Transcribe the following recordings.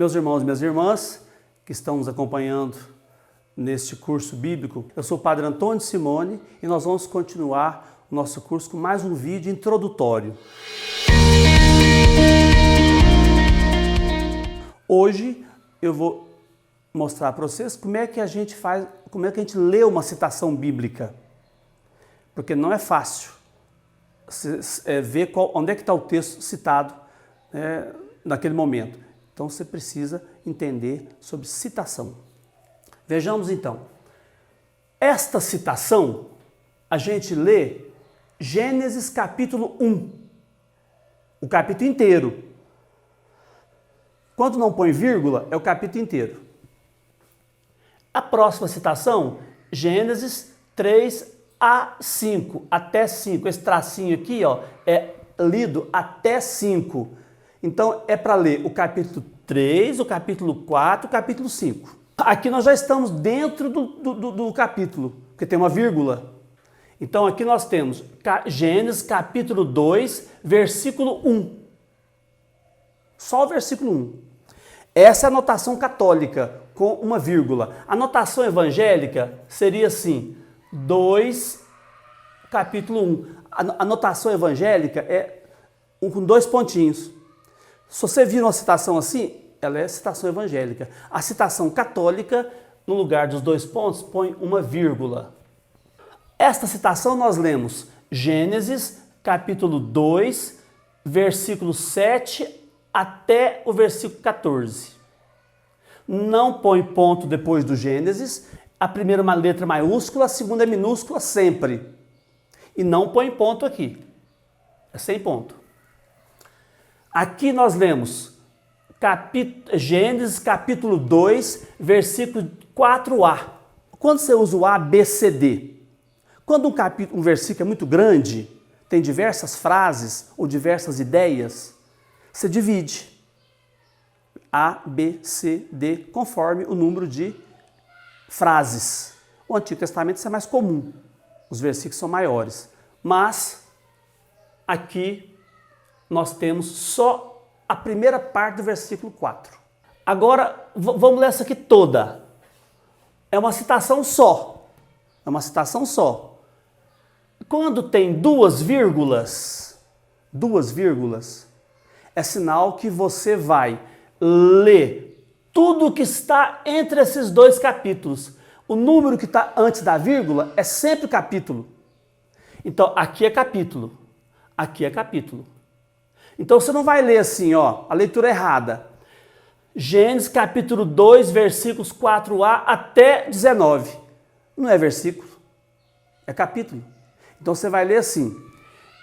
Meus irmãos e minhas irmãs que estão nos acompanhando neste curso bíblico, eu sou o Padre Antônio Simone e nós vamos continuar o nosso curso com mais um vídeo introdutório. Hoje eu vou mostrar para vocês como é que a gente faz, como é que a gente lê uma citação bíblica, porque não é fácil ver onde é que está o texto citado naquele momento. Então você precisa entender sobre citação. Vejamos então. Esta citação a gente lê Gênesis capítulo 1, o capítulo inteiro. Quando não põe vírgula, é o capítulo inteiro. A próxima citação, Gênesis 3 a 5, até 5. Esse tracinho aqui, ó, é lido até 5. Então é para ler o capítulo 3, o capítulo 4, o capítulo 5. Aqui nós já estamos dentro do capítulo, porque tem uma vírgula. Então aqui nós temos Gênesis capítulo 2, versículo 1. Só o versículo 1. Essa é a notação católica, com uma vírgula. A notação evangélica seria assim, 2, capítulo 1. A notação evangélica é com 2 pontinhos. Se você vir uma citação assim, ela é citação evangélica. A citação católica, no lugar dos 2 pontos, põe uma vírgula. Esta citação nós lemos Gênesis, capítulo 2, versículo 7 até o versículo 14. Não põe ponto depois do Gênesis. A primeira é uma letra maiúscula, a segunda é minúscula sempre. E não põe ponto aqui. É sem ponto. Aqui nós lemos Gênesis capítulo 2, versículo 4a. Quando você usa o A, B, C, D, quando um versículo é muito grande, tem diversas frases ou diversas ideias, você divide A, B, C, D, conforme o número de frases. O Antigo Testamento isso é mais comum, os versículos são maiores, mas aqui nós temos só a primeira parte do versículo 4. Agora, vamos ler essa aqui toda. É uma citação só. É uma citação só. Quando tem duas vírgulas, é sinal que você vai ler tudo que está entre esses 2 capítulos. O número que está antes da vírgula é sempre capítulo. Então, aqui é capítulo. Aqui é capítulo. Então você não vai ler assim, ó, a leitura errada. Gênesis capítulo 2, versículos 4a até 19. Não é versículo, é capítulo. Então você vai ler assim,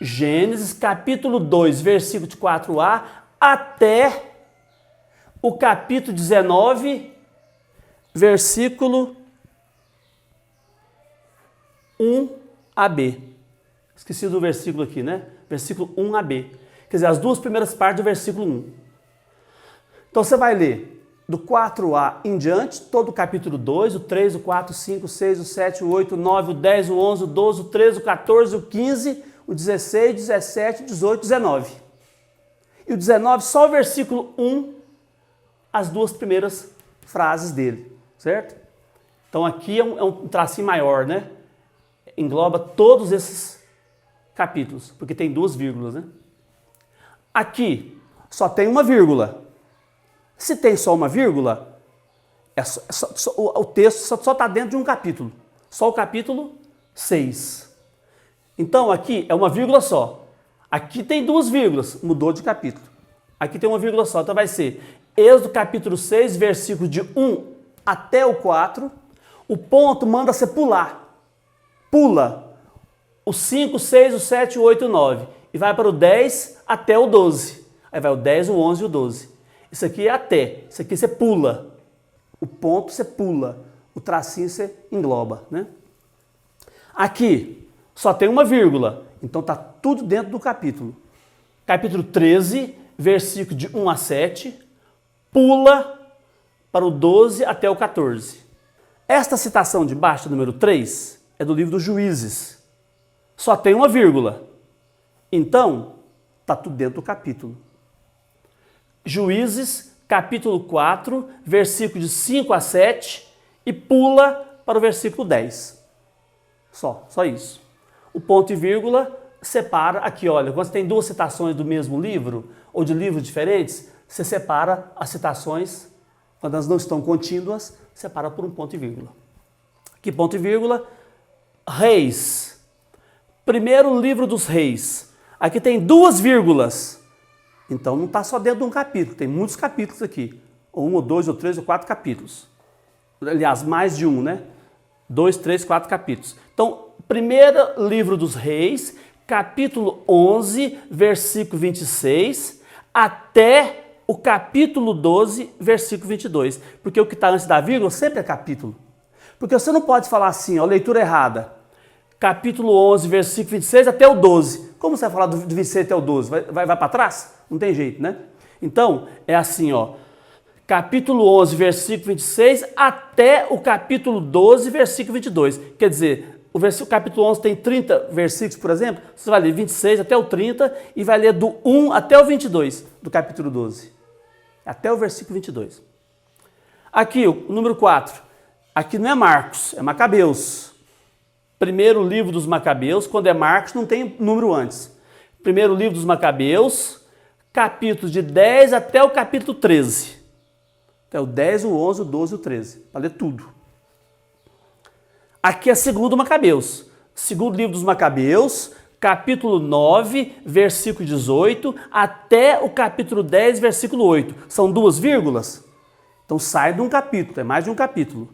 Gênesis capítulo 2, versículo de 4a até o capítulo 19, versículo 1ab. Esqueci do versículo aqui, né? Versículo 1ab. Quer dizer, as 2 primeiras partes do versículo 1. Então você vai ler do 4a em diante, todo o capítulo 2, o 3, o 4, o 5, o 6, o 7, o 8, o 9, o 10, o 11, o 12, o 13, o 14, o 15, o 16, 17, 18, 19. E o 19, só o versículo 1, as 2 primeiras frases dele, certo? Então aqui é um tracinho maior, né? Engloba todos esses capítulos, porque tem 2 vírgulas, né? Aqui só tem uma vírgula. Se tem só uma vírgula, o texto só está dentro de um capítulo. Só o capítulo 6. Então aqui é uma vírgula só. Aqui tem 2 vírgulas, mudou de capítulo. Aqui tem uma vírgula só, então vai ser Êxodo capítulo 6, versículo de 1 até o 4. O ponto manda você pular. Pula o 5, 6, o 7, o 8 e o 9. E vai para o 10 até o 12. Aí vai o 10, o 11 e o 12. Isso aqui é até. Isso aqui você pula. O ponto você pula. O tracinho você engloba, né? Aqui só tem uma vírgula. Então está tudo dentro do capítulo. Capítulo 13, versículo de 1 a 7. Pula para o 12 até o 14. Esta citação de baixo, número 3, é do livro dos Juízes. Só tem uma vírgula. Então, está tudo dentro do capítulo. Juízes, capítulo 4, versículo de 5 a 7 e pula para o versículo 10. Só isso. O ponto e vírgula separa aqui, olha, quando você tem duas citações do mesmo livro ou de livros diferentes, você separa as citações, quando elas não estão contínuas, separa por um ponto e vírgula. Que ponto e vírgula? Reis. Primeiro livro dos Reis. Aqui tem duas vírgulas. Então não está só dentro de um capítulo, tem muitos capítulos aqui. Ou 1, ou 2, ou 3, ou 4 capítulos. Aliás, mais de um, né? 2, 3, 4 capítulos. Então, primeiro livro dos Reis, capítulo 11, versículo 26, até o capítulo 12, versículo 22. Porque o que está antes da vírgula sempre é capítulo. Porque você não pode falar assim, ó, leitura errada. Capítulo 11, versículo 26 até o 12. Como você vai falar do 26 até o 12? Vai para trás? Não tem jeito, né? Então, é assim, ó. Capítulo 11, versículo 26 até o capítulo 12, versículo 22. Quer dizer, o capítulo 11 tem 30 versículos, por exemplo. Você vai ler 26 até o 30 e vai ler do 1 até o 22 do capítulo 12. Até o versículo 22. Aqui, o número 4. Aqui não é Marcos, é Macabeus. Primeiro livro dos Macabeus, quando é Marcos, não tem número antes. Primeiro livro dos Macabeus, capítulos de 10 até o capítulo 13. Até o 10, o 11, o 12 e o 13. Para ler tudo. Aqui é segundo Macabeus. Segundo livro dos Macabeus, capítulo 9, versículo 18, até o capítulo 10, versículo 8. São duas vírgulas? Então sai de um capítulo, é mais de um capítulo.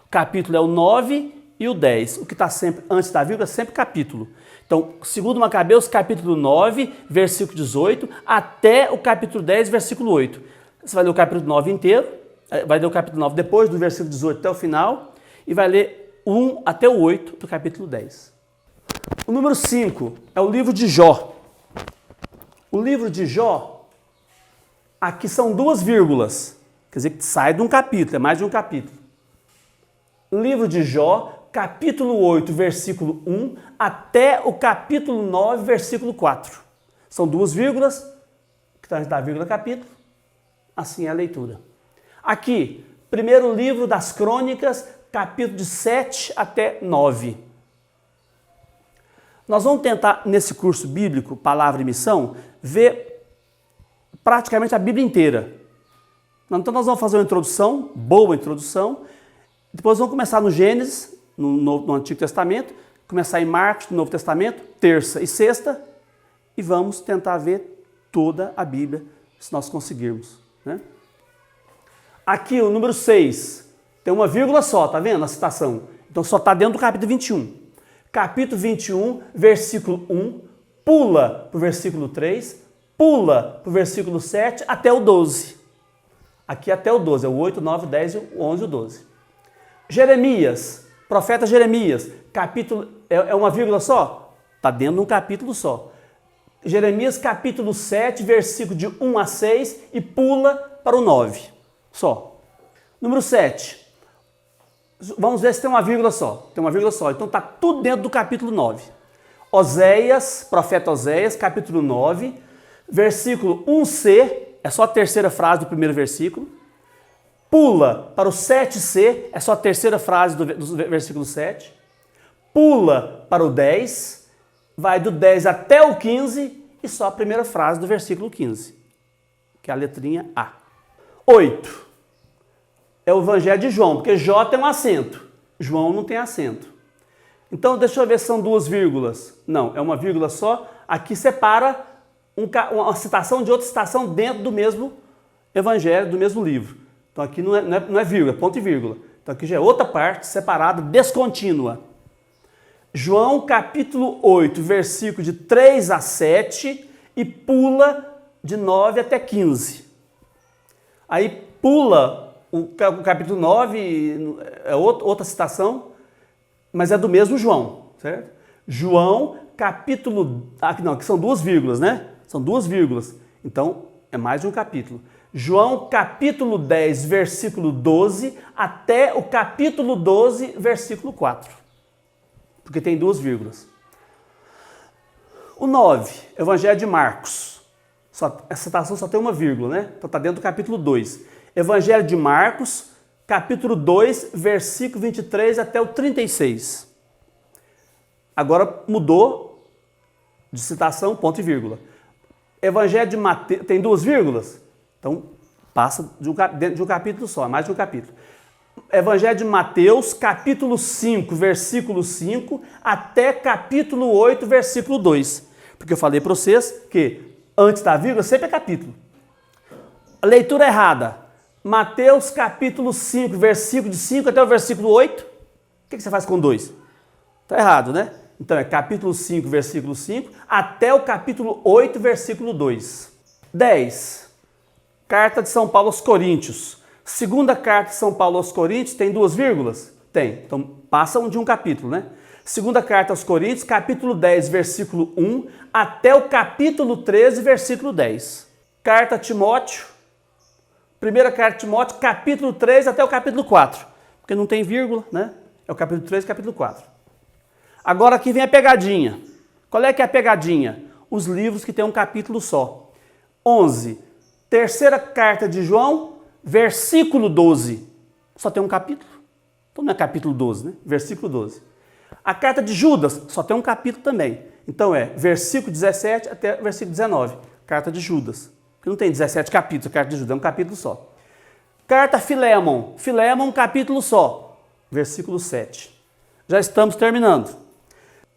O capítulo é o 9 e o 10. O que está sempre antes da vírgula é sempre capítulo. Então, segundo Macabeus, capítulo 9, versículo 18, até o capítulo 10, versículo 8. Você vai ler o capítulo 9 inteiro, vai ler o capítulo 9 depois do versículo 18 até o final, e vai ler 1 até o 8 do capítulo 10. O número 5 é o livro de Jó. O livro de Jó, aqui são duas vírgulas, quer dizer que sai de um capítulo, é mais de um capítulo. O livro de Jó, capítulo 8, versículo 1, até o capítulo 9, versículo 4. São duas vírgulas, que está antes da vírgula capítulo, assim é a leitura. Aqui, primeiro livro das Crônicas, capítulo de 7 até 9. Nós vamos tentar, nesse curso bíblico, Palavra e Missão, ver praticamente a Bíblia inteira. Então nós vamos fazer uma introdução, boa introdução, depois vamos começar no Gênesis, no Antigo Testamento, começar em Marcos, no Novo Testamento, terça e sexta, e vamos tentar ver toda a Bíblia, se nós conseguirmos, né? Aqui o número 6, tem uma vírgula só, tá vendo a citação? Então só está dentro do capítulo 21. Capítulo 21, versículo 1, pula para o versículo 3, pula para o versículo 7 até o 12. Aqui até o 12, é o 8, 9, 10, 11 e o 12. Jeremias, profeta Jeremias, capítulo, é uma vírgula só? Está dentro de um capítulo só. Jeremias capítulo 7, versículo de 1 a 6 e pula para o 9. Só. Número 7. Vamos ver se tem uma vírgula só. Tem uma vírgula só. Então está tudo dentro do capítulo 9. Oséias, profeta Oséias, capítulo 9, versículo 1c, é só a terceira frase do primeiro versículo. Pula para o 7c, é só a terceira frase do versículo 7. Pula para o 10, vai do 10 até o 15 e só a primeira frase do versículo 15, que é a letrinha A. 8. É o Evangelho de João, porque Jó tem um acento, João não tem acento. Então, deixa eu ver se são duas vírgulas. Não, é uma vírgula só. Aqui separa uma citação de outra citação dentro do mesmo Evangelho, do mesmo livro. Então, aqui não é vírgula, é ponto e vírgula. Então, aqui já é outra parte separada, descontínua. João, capítulo 8, versículo de 3 a 7 e pula de 9 até 15. Aí pula o capítulo 9, é outra citação, mas é do mesmo João, certo? João, capítulo... Aqui não, aqui são duas vírgulas, né? São duas vírgulas. Então, é mais de um capítulo. João, capítulo 10, versículo 12, até o capítulo 12, versículo 4. Porque tem duas vírgulas. O 9, Evangelho de Marcos. Essa citação só tem uma vírgula, né? Então está dentro do capítulo 2. Evangelho de Marcos, capítulo 2, versículo 23 até o 36. Agora mudou de citação, ponto e vírgula. Evangelho de Mateus, tem duas vírgulas? Então passa dentro de um capítulo só, mais de um capítulo. Evangelho de Mateus, capítulo 5, versículo 5, até capítulo 8, versículo 2. Porque eu falei para vocês que antes da vírgula sempre é capítulo. A leitura errada. Mateus, capítulo 5, versículo de 5 até o versículo 8. O que você faz com 2? Está errado, né? Então é capítulo 5, versículo 5, até o capítulo 8, versículo 2. 10. Carta de São Paulo aos Coríntios. Segunda carta de São Paulo aos Coríntios, tem duas vírgulas? Tem. Então passa de um capítulo, né? Segunda carta aos Coríntios, capítulo 10, versículo 1, até o capítulo 13, versículo 10. Carta a Timóteo, primeira carta a Timóteo, capítulo 3 até o capítulo 4. Porque não tem vírgula, né? É o capítulo 3 e capítulo 4. Agora aqui vem a pegadinha. Qual é que é a pegadinha? Os livros que tem um capítulo só. 11. Terceira carta de João, versículo 12. Só tem um capítulo. Então não é capítulo 12, né? Versículo 12. A carta de Judas só tem um capítulo também. Então é versículo 17 até versículo 19. Carta de Judas. Porque não tem 17 capítulos, a carta de Judas é um capítulo só. Carta a Filémon. Filémon, um capítulo só. Versículo 7. Já estamos terminando.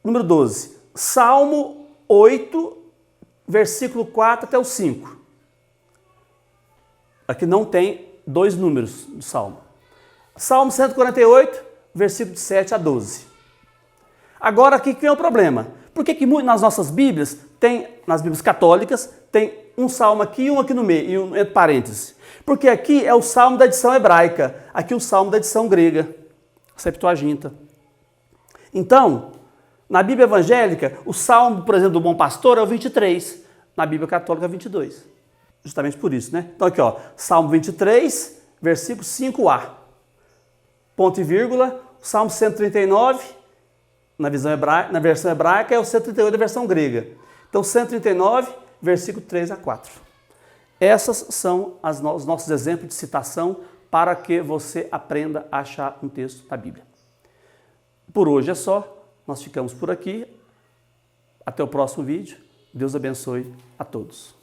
Número 12. Salmo 8, versículo 4 até o 5. Aqui não tem dois números do Salmo. Salmo 148, versículo de 7 a 12. Agora aqui que vem o problema. Por que nas nossas Bíblias, nas Bíblias católicas, tem um salmo aqui e um aqui no meio, e um entre parênteses? Porque aqui é o salmo da edição hebraica, aqui o salmo da edição grega, Septuaginta. Então, na Bíblia evangélica, o salmo, por exemplo, do Bom Pastor é o 23, na Bíblia católica é o 22. Justamente por isso, né? Então aqui, ó, Salmo 23, versículo 5a. Ponto e vírgula, Salmo 139, na versão hebraica, é o 138 da versão grega. Então 139, versículo 3 a 4. Essas são os nossos exemplos de citação para que você aprenda a achar um texto da Bíblia. Por hoje é só, nós ficamos por aqui. Até o próximo vídeo. Deus abençoe a todos.